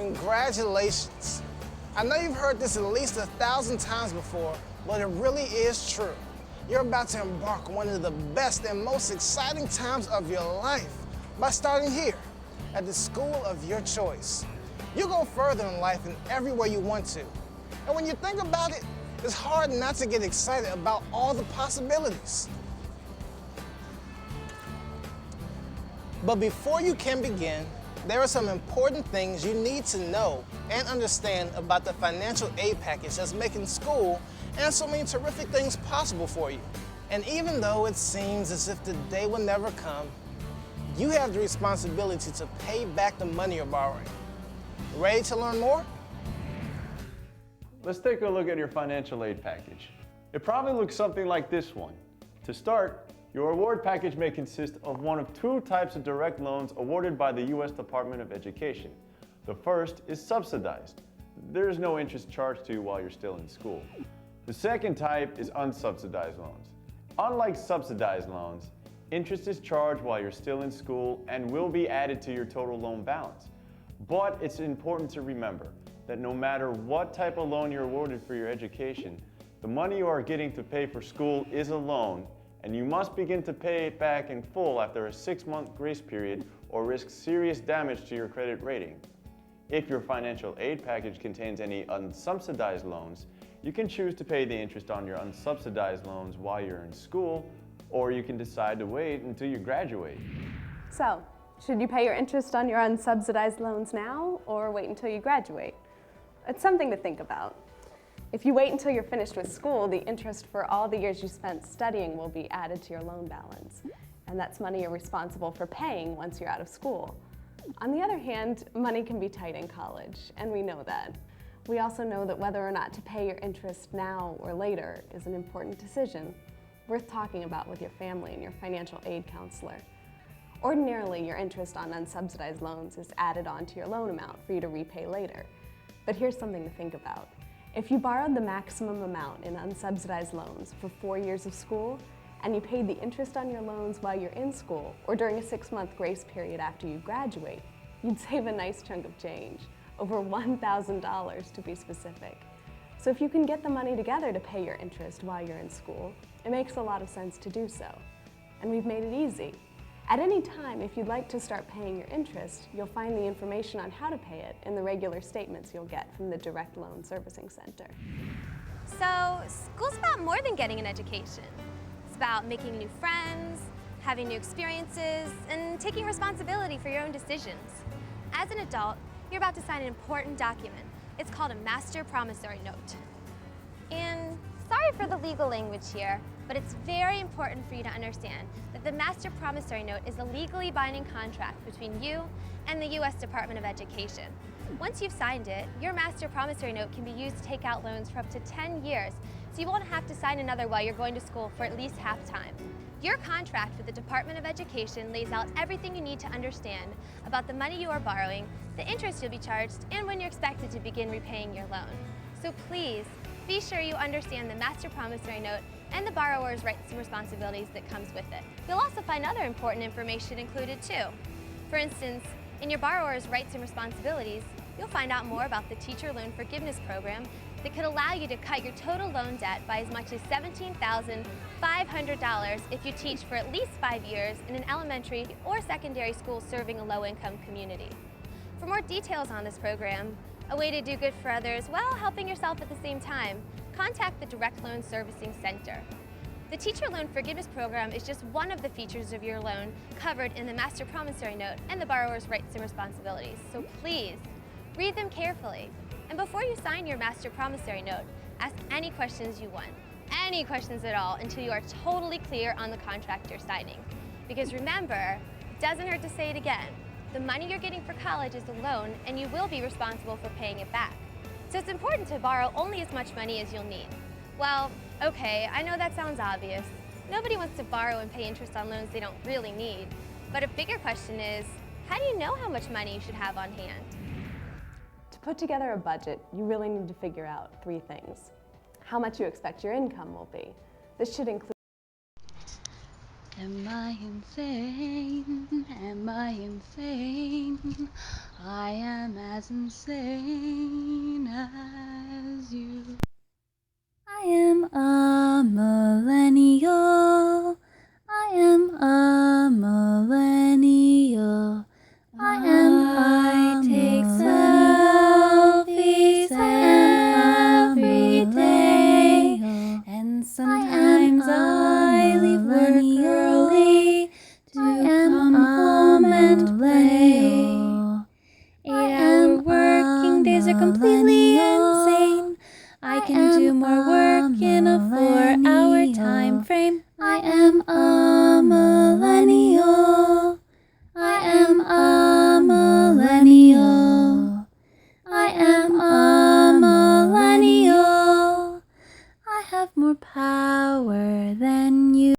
Congratulations. I know you've heard this at least 1,000 times before, but it really is true. You're about to embark on one of the best and most exciting times of your life by starting here at the school of your choice. You'll go further in life in every way you want to. And when you think about it, it's hard not to get excited about all the possibilities. But before you can begin, there are some important things you need to know and understand about the financial aid package that's making school and so many terrific things possible for you. And even though it seems as if the day will never come, you have the responsibility to pay back the money you're borrowing. Ready to learn more? Let's take a look at your financial aid package. It probably looks something like this one. To start, your award package may consist of one of two types of direct loans awarded by the U.S. Department of Education. The first is subsidized. There is no interest charged to you while you're still in school. The second type is unsubsidized loans. Unlike subsidized loans, interest is charged while you're still in school and will be added to your total loan balance. But it's important to remember that no matter what type of loan you're awarded for your education, the money you are getting to pay for school is a loan, and you must begin to pay it back in full after a 6-month grace period or risk serious damage to your credit rating. If your financial aid package contains any unsubsidized loans, you can choose to pay the interest on your unsubsidized loans while you're in school, or you can decide to wait until you graduate. So, should you pay your interest on your unsubsidized loans now or wait until you graduate? It's something to think about. If you wait until you're finished with school, the interest for all the years you spent studying will be added to your loan balance. And that's money you're responsible for paying once you're out of school. On the other hand, money can be tight in college, and we know that. We also know that whether or not to pay your interest now or later is an important decision, worth talking about with your family and your financial aid counselor. Ordinarily, your interest on unsubsidized loans is added onto your loan amount for you to repay later. But here's something to think about. If you borrowed the maximum amount in unsubsidized loans for 4 years of school, and you paid the interest on your loans while you're in school, or during a 6-month grace period after you graduate, you'd save a nice chunk of change, over $1,000 to be specific. So if you can get the money together to pay your interest while you're in school, it makes a lot of sense to do so. And we've made it easy. At any time, if you'd like to start paying your interest, you'll find the information on how to pay it in the regular statements you'll get from the Direct Loan Servicing Center. So, school's about more than getting an education. It's about making new friends, having new experiences, and taking responsibility for your own decisions. As an adult, you're about to sign an important document. It's called a Master Promissory Note. And sorry for the legal language here, but it's very important for you to understand that the Master Promissory Note is a legally binding contract between you and the U.S. Department of Education. Once you've signed it, your Master Promissory Note can be used to take out loans for up to 10 years, so you won't have to sign another while you're going to school for at least half time. Your contract with the Department of Education lays out everything you need to understand about the money you are borrowing, the interest you'll be charged, and when you're expected to begin repaying your loan. So please, be sure you understand the Master Promissory Note and the borrower's rights and responsibilities that comes with it. You'll also find other important information included too. For instance, in your borrower's rights and responsibilities, you'll find out more about the Teacher Loan Forgiveness Program that could allow you to cut your total loan debt by as much as $17,500 if you teach for at least 5 years in an elementary or secondary school serving a low-income community. For more details on this program, a way to do good for others while helping yourself at the same time, contact the Direct Loan Servicing Center. The Teacher Loan Forgiveness Program is just one of the features of your loan covered in the Master Promissory Note and the borrower's rights and responsibilities. So please, read them carefully. And before you sign your Master Promissory Note, ask any questions you want, any questions at all, until you are totally clear on the contract you're signing. Because remember, it doesn't hurt to say it again, the money you're getting for college is a loan and you will be responsible for paying it back. So it's important to borrow only as much money as you'll need. Well, okay, I know that sounds obvious. Nobody wants to borrow and pay interest on loans they don't really need. But a bigger question is, how do you know how much money you should have on hand? To put together a budget, you really need to figure out 3 things. How much you expect your income will be. This should include Am I insane? Am I insane? I am as insane as you. I am a millennial. I am a millennial. I take selfies every day. And sometimes I leave work early to come home and play. 8-hour working days are completely insane. I can do more work in a 4-hour time frame. I am a millennial. I am a millennial. I am a millennial. I have more power than you.